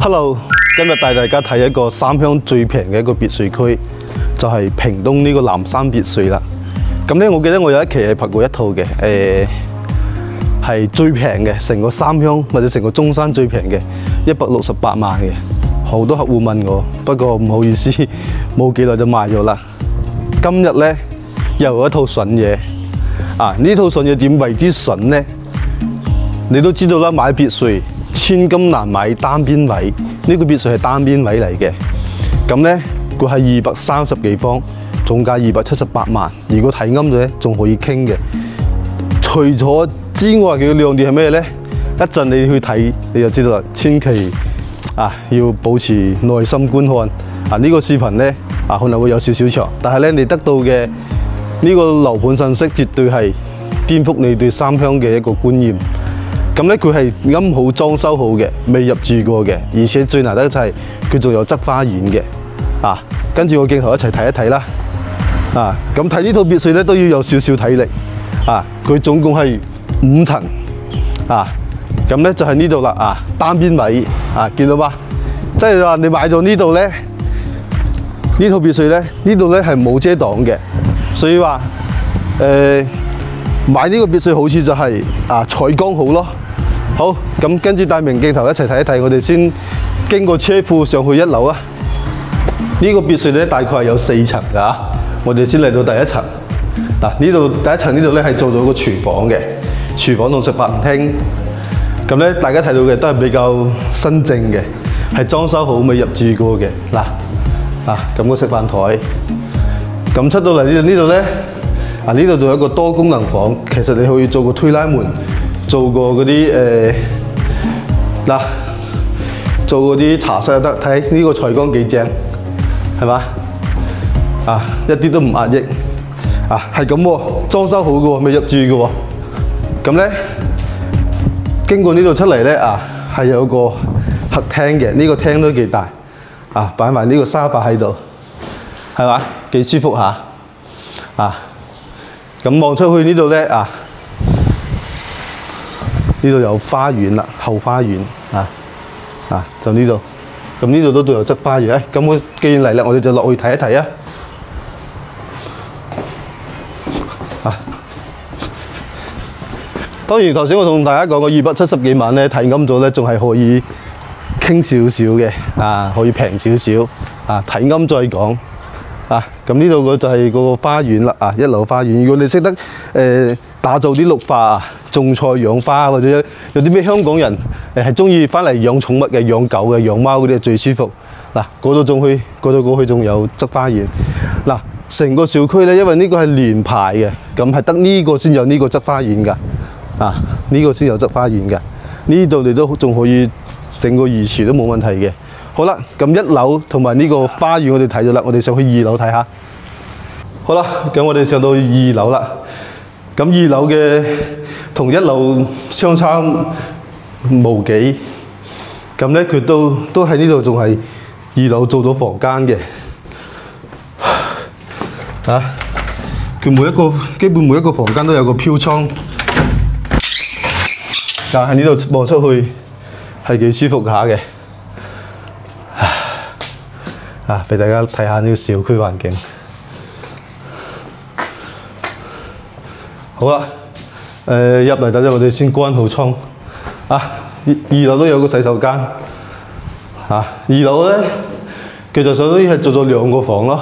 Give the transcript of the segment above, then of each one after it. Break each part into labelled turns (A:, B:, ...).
A: Hello， 今日帶大家睇一個三鄉最平嘅一個別墅區，就係屏東呢個南山別墅啦。咁咧，我記得我有一期係拍過一套嘅，係最平嘅，成個三鄉或者成個中山最平嘅168萬嘅。好多客戶問我，不過唔好意思，冇幾耐就賣咗啦。今日咧又有一套筍嘢，呢套筍嘢點為之筍咧？你都知道啦，買別墅千金難買單邊位，呢個別墅係單邊位嚟嘅。咁咧，佢係230幾方，總價278萬。如果睇啱咗咧，仲可以傾嘅。除咗之外嘅亮點係咩咧？一陣你去睇你就知道啦。千祈要保持耐心觀看。呢個視頻咧可能會有少少長，但係咧你得到嘅呢個樓盤信息絕對係顛覆你對三鄉嘅一個觀念。咁咧佢係啱好裝修好嘅，未入住過嘅，而且最難得就係佢仲有側花園嘅。跟住我鏡頭一齊睇一睇啦。咁睇呢套別墅咧都要有少少體力。佢總共係5層。咁咧就係呢度啦。單邊位見到嗎？即係話你買咗呢度咧，呢套別墅咧，呢度咧係冇遮擋嘅，所以話買呢個別墅好似就係採光好咯。好，咁跟住帶明鏡頭一齊睇一睇，我哋先經過車庫上去1樓啊。呢個別墅咧大概係有4層㗎，我哋先嚟到第1層。呢度第1層呢度咧係做咗個廚房嘅，廚房同食飯廳。咁咧大家睇到嘅都係比較新淨嘅，係裝修好未入住過嘅。咁個食飯台。咁出到嚟呢度咧，呢度仲有一個多功能房，其實你可以做個推拉門。做過嗰啲做嗰啲茶室又得，睇呢個採光幾正，係嘛？一啲都唔壓抑，係咁喎，裝修好嘅喎，未入住嘅喎。咁咧，經過呢度出嚟咧，係有個客廳嘅，呢個廳都幾大，擺埋呢個沙發喺度，係嘛？幾舒服下。咁望出去呢度咧，呢度有花園啦，後花園就呢度，咁呢度都仲有側花園。咁我既然嚟啦，我哋就落去睇一睇啊！當然頭先我同大家講個270幾萬咧，睇啱咗咧，仲係可以傾少少嘅，可以平少少，睇啱再講。咁呢度就係個花園啦，1樓花園。如果你識得打造啲綠化、種菜養花，或者有啲咩香港人係中意翻嚟養寵物嘅、養狗嘅、養貓嗰啲最舒服。嗰度過去仲有側花園。成個小區咧，因為呢個係連排嘅，咁係得呢個先有呢個側花園㗎。呢個先有側花園㗎。呢度你都仲可以整個魚池都冇問題嘅。好啦，咁1樓同埋呢個花園我哋睇咗啦，我哋上去2樓睇下。好啦，咁我哋上到2樓啦。咁2樓嘅同1樓相差無幾。咁咧佢都喺呢度仲係2樓做咗房間嘅。佢基本每一個房間都有個飄窗。喺呢度望出去係幾舒服下嘅。俾大家睇下呢個小區環境。好啦，入嚟等陣，我哋先關好窗。2樓都有個洗手間。2樓咧，其實相當於係做咗2個房咯。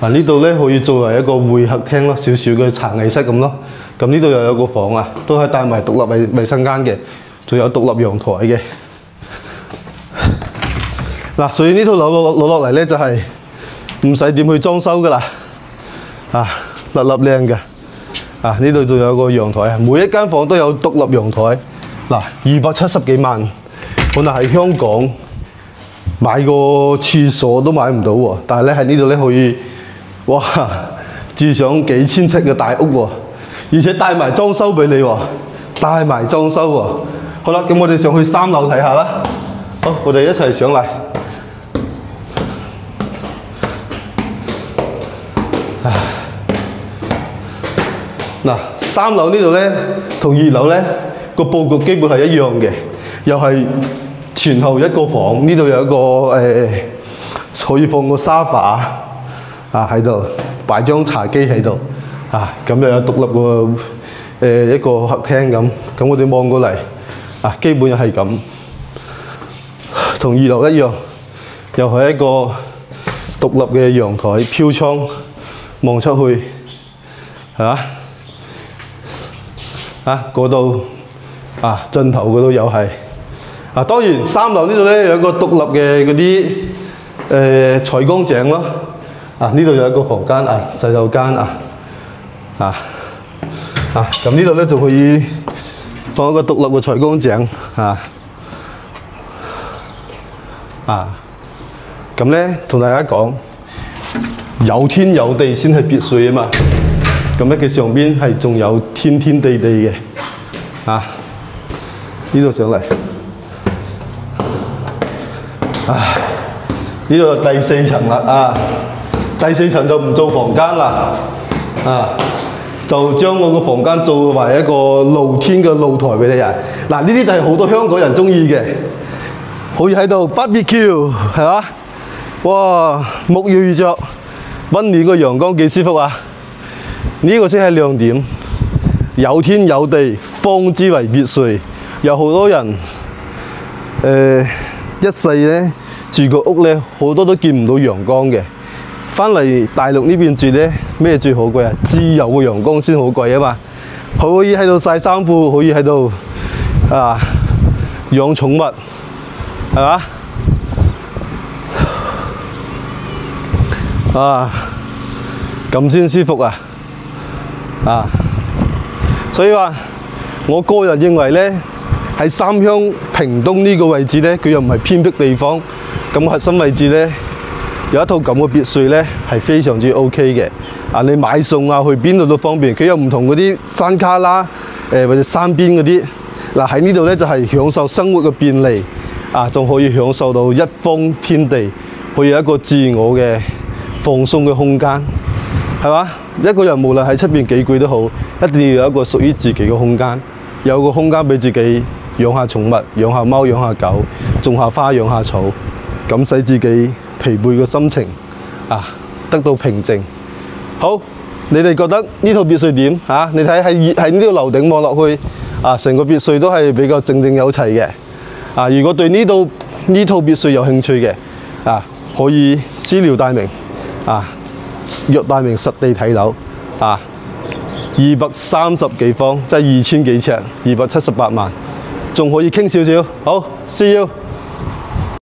A: 呢度咧可以作為一個會客廳咯，少少嘅茶藝室咁咯。咁呢度又有個房都係帶埋獨立衛生間嘅，仲有獨立陽台嘅。所以呢套樓攞落嚟咧就係唔使點去裝修噶啦，粒粒靚嘅。呢度仲有個陽台，每一間房都有獨立陽台。270幾萬，可能喺香港買個廁所都買唔到喎，但係咧喺呢度咧可以，住上幾千尺嘅大屋喎，而且帶埋裝修俾你喎，帶埋裝修喎。好啦，咁我哋上去3樓睇下啦。好，我哋一齊上嚟。3樓呢度咧，同2樓咧個佈局基本係一樣嘅，又係前後一個房，呢度有一個可以放個沙發喺度，擺張茶幾喺度咁又有獨立個一個客廳咁。咁我哋望過嚟基本又係咁，同二樓一樣，又係一個獨立嘅陽台飄窗望出去，係嘛？嗰度盡頭嗰度又係。當然3樓呢度咧有一個獨立嘅嗰啲採光井咯。呢度有一個房間洗手間咁呢度咧就可以放一個獨立嘅採光井咁咧同大家講，有天有地先係別墅啊嘛。咁咧佢上邊係仲有天天地地嘅呢度上嚟。呢度第4層啦第4層就唔做房間啦就將我個房間做為一個露天嘅露台俾你呢啲就係好多香港人中意嘅，可以喺度 barbecue 係嘛？哇，沐浴着，溫暖個陽光幾舒服呢個先係亮點，有天有地，方之為別墅。有好多人一世咧住個屋咧，好多都見唔到陽光嘅。翻嚟大陸呢邊住咧，咩最可貴自由嘅陽光先好貴啊嘛！可以喺度曬衫褲，可以喺度養寵物，係嘛？咁先舒服所以話我個人認為咧，喺三鄉屏東呢個位置咧，佢又唔係偏僻地方，咁核心位置咧有一套咁嘅別墅咧係非常之 OK 嘅。你買餸去邊度都方便，佢有唔同嗰啲山卡拉或者山邊嗰啲。喺呢度咧就係享受生活嘅便利仲可以享受到一方天地，可以有一個自我嘅放鬆嘅空間，係嘛？一個人無論喺出邊幾攰都好，一定要有一個屬於自己嘅空間，有個空間俾自己養下寵物，養下貓，養下狗，種下花，養下草，咁使自己疲憊嘅心情得到平靜。好，你哋覺得呢套別墅點你睇喺呢個樓頂望落去成個別墅都係比較整整有齊嘅。如果對呢套別墅有興趣嘅可以私聊大明約大明實地睇樓230幾方，即係2000幾尺，278萬，仲可以傾少少。好，see you。